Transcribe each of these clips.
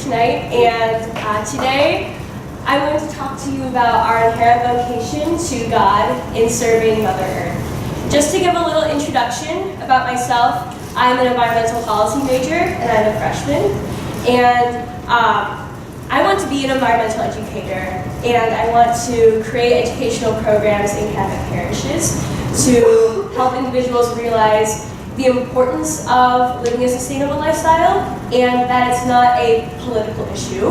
Tonight, and today I'm going to talk to you about our inherent vocation to God in serving Mother Earth. Just to give a little introduction about myself, I'm an environmental policy major and I'm a freshman, and I want to be an environmental educator, and I want to create educational programs in Catholic parishes to help individuals realize the importance of living a sustainable lifestyle, and that it's not a political issue,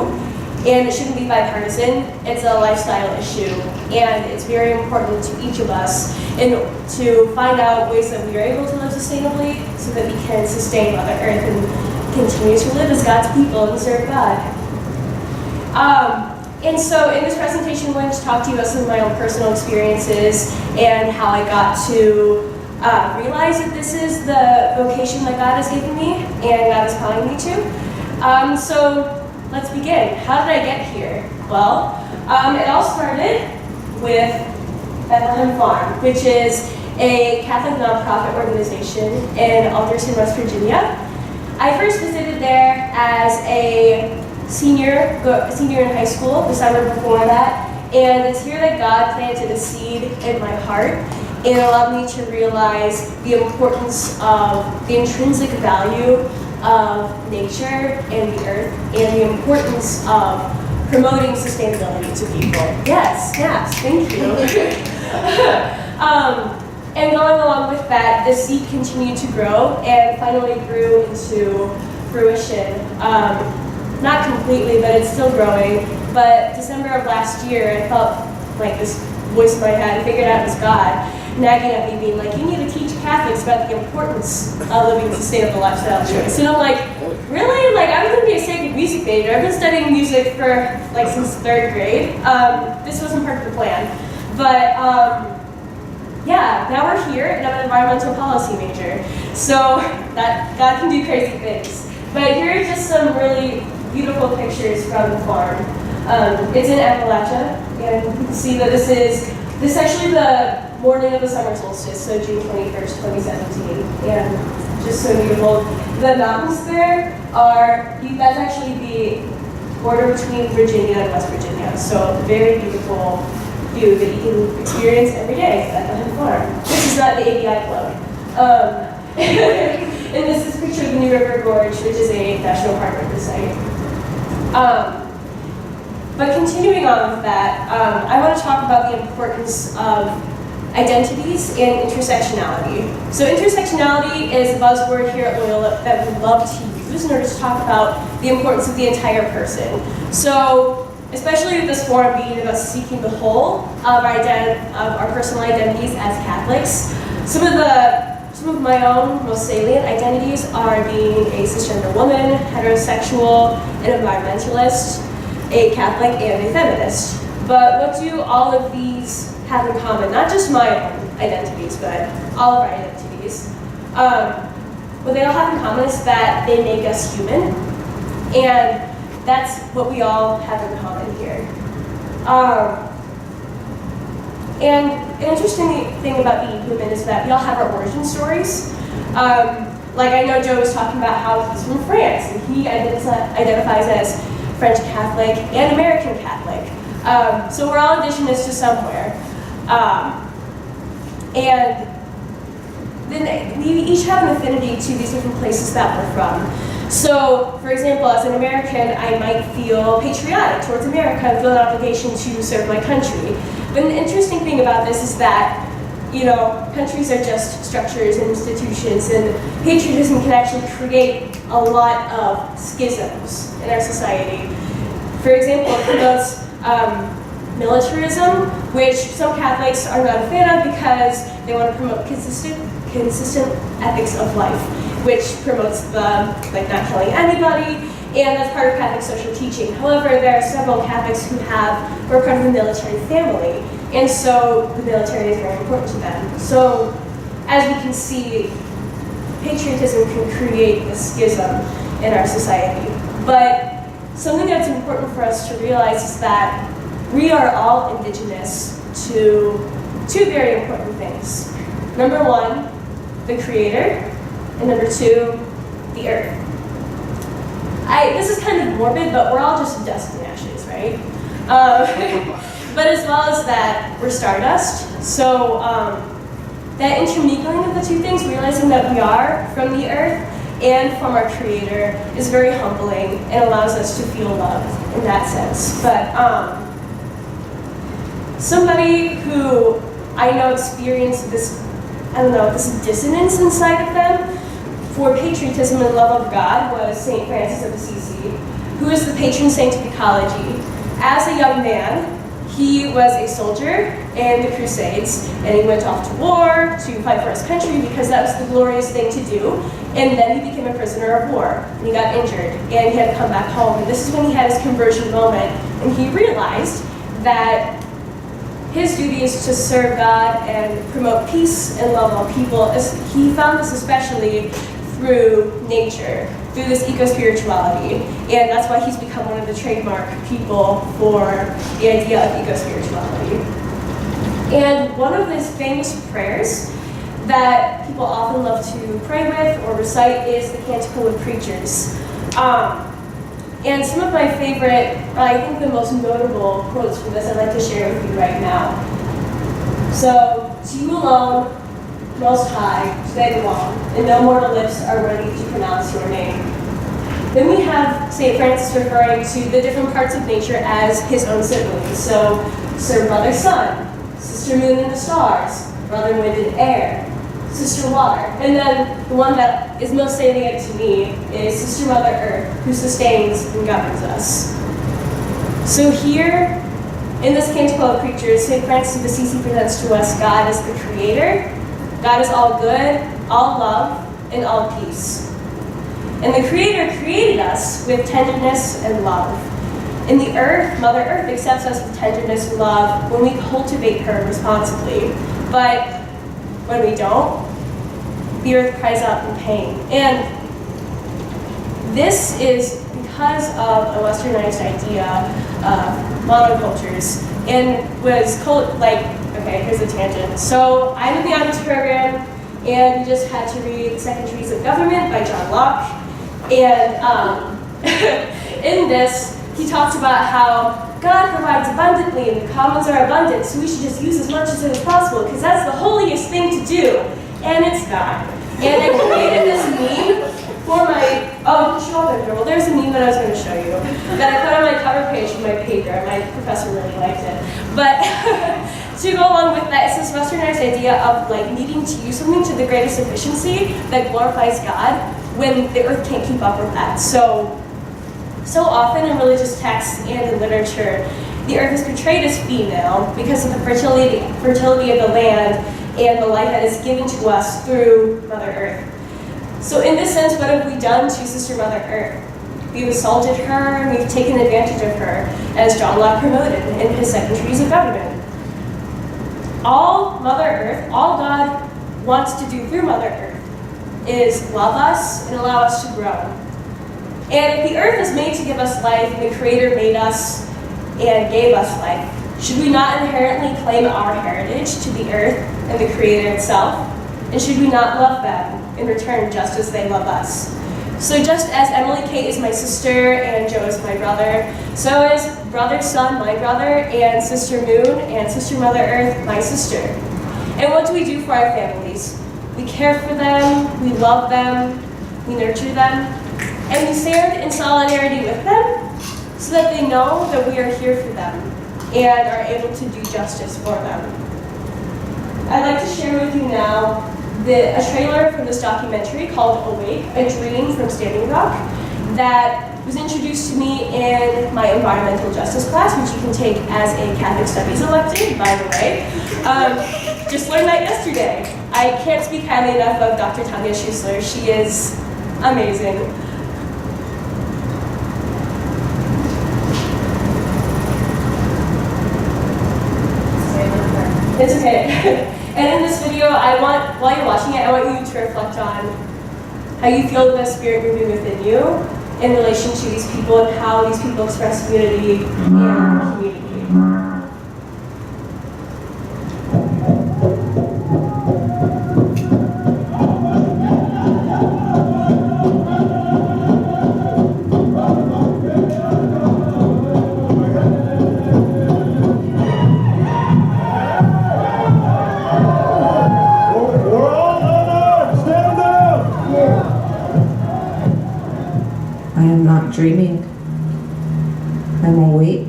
and it shouldn't be bipartisan. It's a lifestyle issue, and it's very important to each of us to find out ways that we are able to live sustainably so that we can sustain Mother Earth and continue to live as God's people and serve God. And so in this presentation, I'm going to talk to you about some of my own personal experiences and how I got to realize that this is the vocation that God has given me and God is calling me to. So let's begin. How did I get here? Well, it all started with Bethlehem Farm, which is a Catholic nonprofit organization in Alderton, West Virginia. I first visited there as a senior in high school, the summer before that, and it's here that God planted a seed in my heart. It allowed me to realize the importance of the intrinsic value of nature and the earth, and the importance of promoting sustainability to people. Yes, snaps, thank you. And going along with that, the seed continued to grow and finally grew into fruition. Not completely, but it's still growing. But December of last year, I felt like this voice in my head, figured out it was God, nagging at me, being like, you need to teach Catholics about the importance of living a sustainable lifestyle choice. And I'm like, really? Like, I was going to be a sacred music major. I've been studying music for, like, since 3rd grade. This wasn't part of the plan. But, yeah, now we're here, and I'm an environmental policy major. So, that God can do crazy things. But here are just some really beautiful pictures from the farm. It's in Appalachia, and you can see that this is actually the morning of the summer solstice, so June 21st, 2017, and just so beautiful. The mountains there that's actually the border between Virginia and West Virginia, so very beautiful view that you can experience every day at Bethlehem Farm. This is not the ABI club. And this is a picture of the New River Gorge, which is a National Park Record site. But continuing on with that, I want to talk about the importance of identities and intersectionality. So intersectionality is a buzzword here at Loyola that we love to use in order to talk about the importance of the entire person. So especially with this forum being about seeking the whole of our personal identities as Catholics, some of my own most salient identities are being a cisgender woman, heterosexual, an environmentalist, a Catholic, and a feminist. But what do all of these have in common? Not just my own identities, but all of our identities. What they all have in common is that they make us human, and that's what we all have in common here. And an interesting thing about being human is that we all have our origin stories. Like I know Joe was talking about how he's from France, and he identifies as French Catholic and American Catholic. So we're all indigenous to somewhere. And then we each have an affinity to these different places that we're from. So, for example, as an American, I might feel patriotic towards America and feel an obligation to serve my country. But an interesting thing about this is that, you know, countries are just structures and institutions, and patriotism can actually create a lot of schisms in our society. For example, it promotes militarism, which some Catholics are not a fan of because they want to promote consistent ethics of life, which promotes the not killing anybody, and that's part of Catholic social teaching. However, there are several Catholics who are part of the military family, and so the military is very important to them. So as we can see, patriotism can create a schism in our society. But something that's important for us to realize is that we are all indigenous to two very important things. Number one, the Creator, and number two, the earth. This is kind of morbid, but we're all just dust and ashes, right? But as well as that, we're stardust. So that intermingling of the two things, realizing that we are from the earth and from our Creator, is very humbling and allows us to feel loved in that sense. But somebody who I know experienced this, this dissonance inside of them for patriotism and love of God was St. Francis of Assisi, who is the patron saint of ecology. As a young man, he was a soldier in the Crusades, and he went off to war to fight for his country because that was the glorious thing to do. And then he became a prisoner of war, and he got injured, and he had to come back home. And this is when he had his conversion moment, and he realized that his duty is to serve God and promote peace and love all people. He found this especially through nature, through this eco-spirituality. And that's why he's become one of the trademark people for the idea of eco-spirituality. And one of his famous prayers that people often love to pray with or recite is the Canticle of Preachers. And some of my favorite, I think the most notable quotes from this I'd like to share with you right now. So, to you alone, Most High, today belong, and no mortal lips are worthy to pronounce your name. Then we have St. Francis referring to the different parts of nature as his own siblings. So, Sir Brother Sun, Sister Moon and the Stars, Brother Wind and Air, Sister Water, and then the one that is most salient to me is Sister Mother Earth, who sustains and governs us. So here, in this Canticle of Preachers, St. Francis of Assisi presents to us God as the Creator. God is all good, all love, and all peace. And the Creator created us with tenderness and love. And the earth, Mother Earth, accepts us with tenderness and love when we cultivate her responsibly. But when we don't, the earth cries out in pain. And this is because of a westernized idea of monocultures and was okay, here's a tangent. So I'm in the honors program, and we just had to read The Second Treatise of Government by John Locke. And in this, he talks about how God provides abundantly and the commons are abundant, so we should just use as much of it as possible because that's the holiest thing to do. And it's not. And I created this meme for my, well, there's a meme that I was going to show you that I put on my cover page for my paper. My professor really liked it. But to go along with that, it's this westernized idea of needing to use something to the greatest efficiency that glorifies God when the earth can't keep up with that. So often in religious texts and in literature, the earth is portrayed as female because of the fertility of the land and the life that is given to us through Mother Earth. So in this sense, what have we done to Sister Mother Earth? We've assaulted her, and we've taken advantage of her, as John Locke promoted in his Second Treatise of Government. All Mother Earth, all God wants to do through Mother Earth is love us and allow us to grow. And if the earth is made to give us life, and the Creator made us and gave us life, should we not inherently claim our heritage to the earth and the Creator itself? And should we not love them in return just as they love us? So just as Emily Kate is my sister and Joe is my brother, so is Brother Sun my brother and Sister Moon and Sister Mother Earth my sister. And what do we do for our families? We care for them, we love them, we nurture them, and we stand in solidarity with them so that they know that we are here for them and are able to do justice for them. I'd like to share with you now a trailer from this documentary called Awake, A Dream from Standing Rock, that was introduced to me in my environmental justice class, which you can take as a Catholic Studies elective, by the way. Just learned that yesterday. I can't speak highly enough of Dr. Tanya Schussler. She is amazing. It's okay. And in this video, while you're watching it, I want you to reflect on how you feel the Spirit moving within you in relation to these people and how these people express unity and community. I am not dreaming. I'm awake.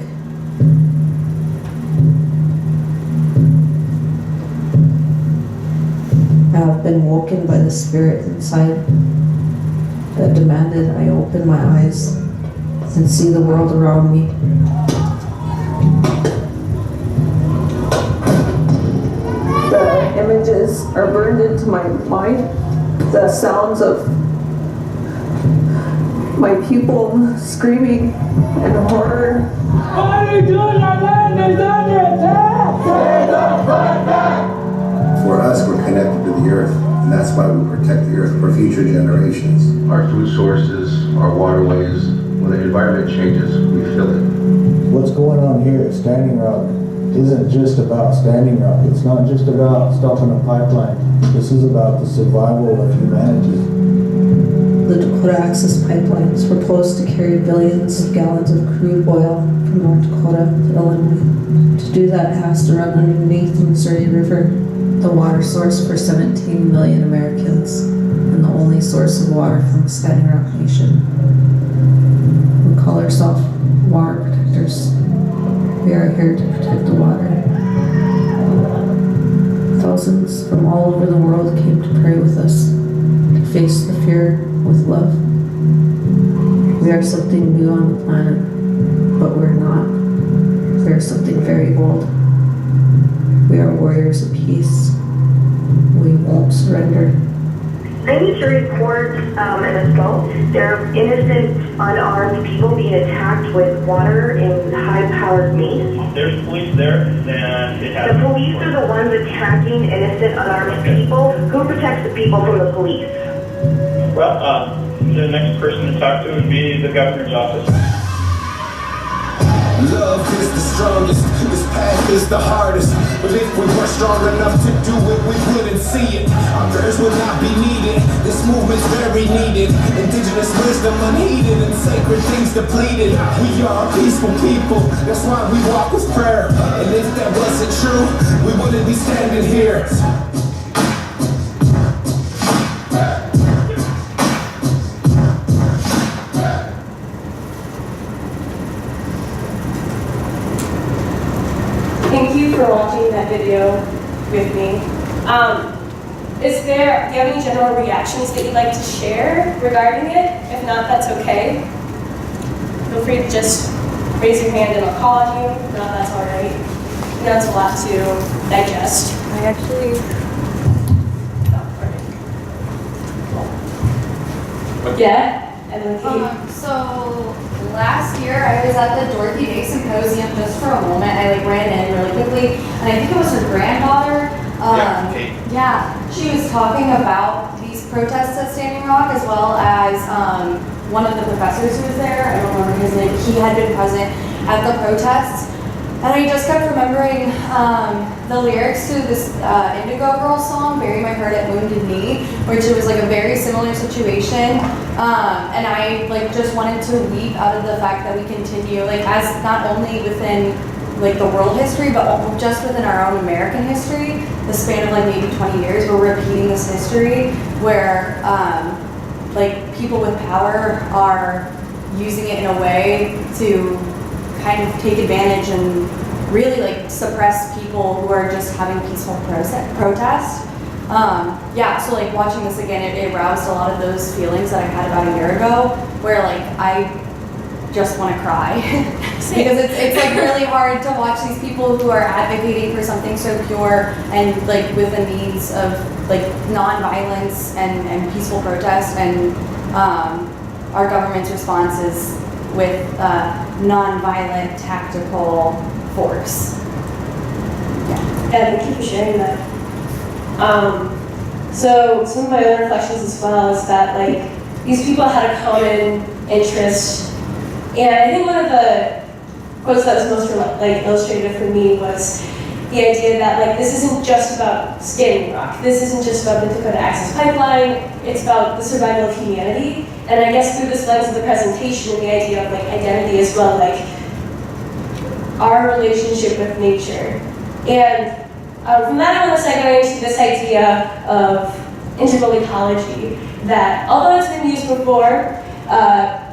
I have been woken by the Spirit inside that demanded I open my eyes and see the world around me. The images are burned into my mind. The sounds of my people screaming in horror. What are you doing? Our land is under attack! Stand up, fight back! For us, we're connected to the earth, and that's why we protect the earth for future generations. Our food sources, our waterways, when the environment changes, we feel it. What's going on here at Standing Rock isn't just about Standing Rock. It's not just about stopping a pipeline. This is about the survival of humanity. The Dakota Access Pipeline is proposed to carry billions of gallons of crude oil from North Dakota to Illinois. To do that, it has to run underneath the Missouri River, the water source for 17 million Americans, and the only source of water from the Standing Rock Nation. We call ourselves water protectors. We are here to protect the water. Thousands from all over the world came to pray with us, to face the fear with love. We are something new on the planet, but we're not. We are something very old. We are warriors of peace. We won't surrender. I need to report an assault. There are innocent, unarmed people being attacked with water and high-powered mace. There's police there, and it has... The police are the ones attacking innocent, unarmed people. Who protects the people from the police? Well, the next person to talk to would be the governor's office. Love is the strongest, this path is the hardest. But if we were strong enough to do it, we wouldn't see it. Our prayers would not be needed, this movement's very needed. Indigenous wisdom unheeded and sacred things depleted. We are peaceful people, that's why we walk with prayer. And if that wasn't true, we wouldn't be standing here. Thank you for watching that video with me. Do you have any general reactions that you'd like to share regarding it? If not, that's okay. Feel free to just raise your hand and I'll call on you. If not, that's all right. I know it's a lot to digest. I actually... Yeah? And then So last year I was at the Dorothy Day Symposium just for a moment. I ran in really quickly, and I think it was her granddaughter. Kate. Yeah, she was talking about these protests at Standing Rock, as well as one of the professors who was there. I don't remember his name. He had been present at the protests, and I just kept remembering the lyrics to this Indigo Girl song, "Bury My Heart at Wounded Knee," which it was like a very similar situation. And I just wanted to weep out of the fact that we continue, as not only within the world history, but just within our own American history, the span of maybe 20 years, we're repeating this history where people with power are using it in a way to kind of take advantage and really suppress people who are just having peaceful protest. So watching this again, it roused a lot of those feelings that I had about a year ago, where I just want to cry because it's really hard to watch these people who are advocating for something so pure and with the means of non-violence and peaceful protest, and our government's response is with non-violent tactical force. Yeah, thank you for sharing that. So some of my own reflections as well is that like these people had a common interest, and I think one of the quotes that was most like illustrative for me was the idea that like this isn't just about Standing Rock. This isn't just about the Dakota Access Pipeline. It's about the survival of humanity. And I guess through this lens of the presentation and the idea of like identity as well, like our relationship with nature. And from that I want to segue into this idea of integral ecology that, although it's been used before,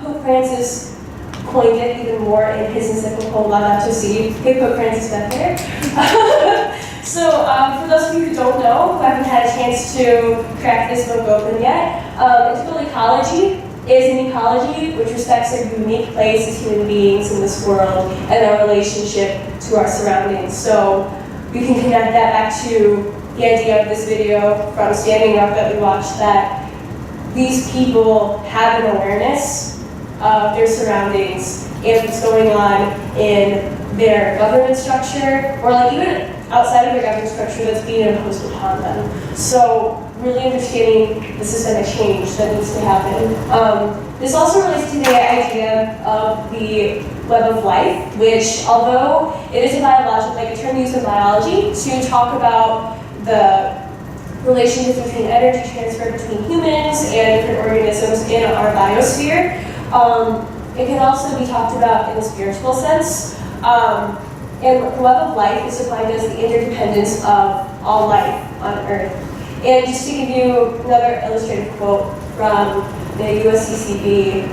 Pope Francis coined it even more in his encyclical Laudato Si. Hey, Pope Francis back there. So for those of you who don't know, who haven't had a chance to crack this book open yet, integral ecology is an ecology which respects our unique place as human beings in this world and our relationship to our surroundings. So we can connect that back to the idea of this video from Standing Rock that we watched, that these people have an awareness of their surroundings and what's going on in their government structure, or like even outside of their government structure that's being imposed upon them. So really understanding the systemic change that needs to happen. This also relates to the idea of the web of life, which, although it is a biological, like a term used in biology to talk about the relationships between energy transfer between humans and different organisms in our biosphere, it can also be talked about in a spiritual sense. And the web of life is defined as the interdependence of all life on Earth. And just to give you another illustrative quote from the USCCB,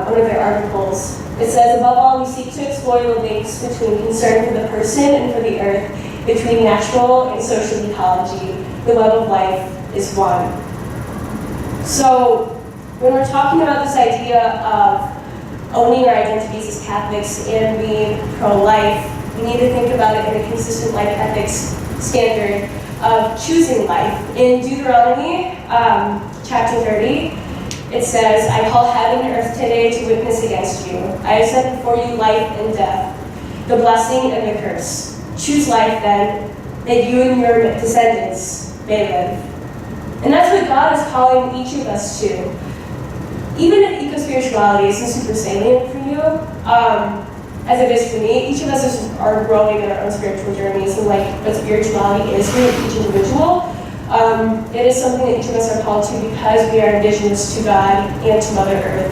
one of their articles, it says, above all, we seek to explore the links between concern for the person and for the Earth, between natural and social ecology. The web of life is one. So when we're talking about this idea of owning our identities as Catholics and being pro-life, we need to think about it in a consistent life ethics standard of choosing life. In Deuteronomy chapter 30, it says, I call heaven and earth today to witness against you. I have set before you life and death, the blessing and the curse. Choose life then, that you and your descendants may live. And that's what God is calling each of us to. Even if eco-spirituality isn't super salient for you, as it is for me, each of us are growing in our own spiritual journeys, and like what spirituality is for each individual, it is something that each of us are called to because we are indigenous to God and to Mother Earth.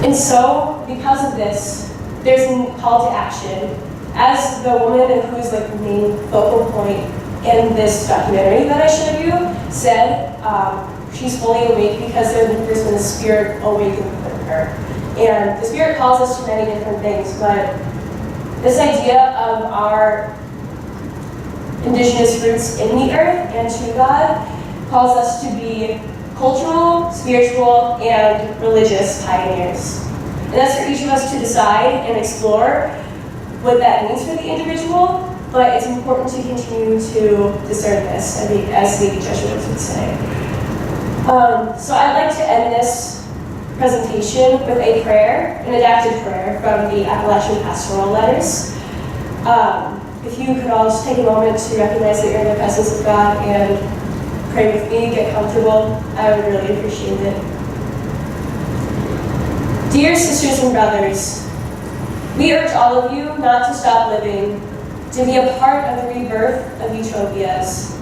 And so, because of this, there's a call to action. As the woman who is like the main focal point in this documentary that I showed you said, she's fully awake because there's been a spirit awakened within her. And the spirit calls us to many different things, but this idea of our indigenous roots in the earth and to God calls us to be cultural, spiritual, and religious pioneers. And that's for each of us to decide and explore what that means for the individual, but it's important to continue to discern this, as the Jesuits would say. So I'd like to end this presentation with a prayer, an adapted prayer from the Appalachian Pastoral Letters. If you could all just take a moment to recognize that you're in the presence of God and pray with me, get comfortable, I would really appreciate it. Dear sisters and brothers, we urge all of you not to stop living, to be a part of the rebirth of utopias,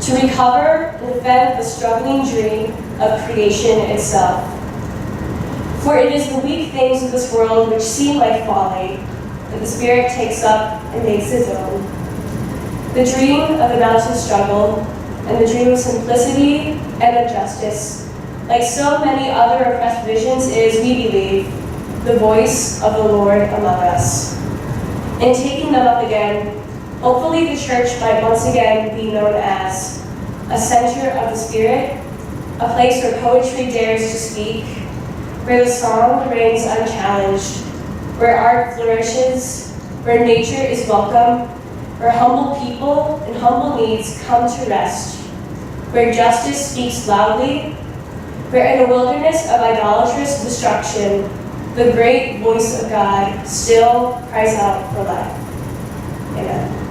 to recover and defend the struggling dream of creation itself. For it is the weak things of this world which seem like folly that the Spirit takes up and makes his own. The dream of the mountain struggle and the dream of simplicity and of justice, like so many other oppressed visions, is, we believe, the voice of the Lord among us. In taking them up again, hopefully the Church might once again be known as a center of the Spirit, a place where poetry dares to speak, where the song reigns unchallenged, where art flourishes, where nature is welcome, where humble people and humble needs come to rest, where justice speaks loudly, where in a wilderness of idolatrous destruction, the great voice of God still cries out for life. Amen.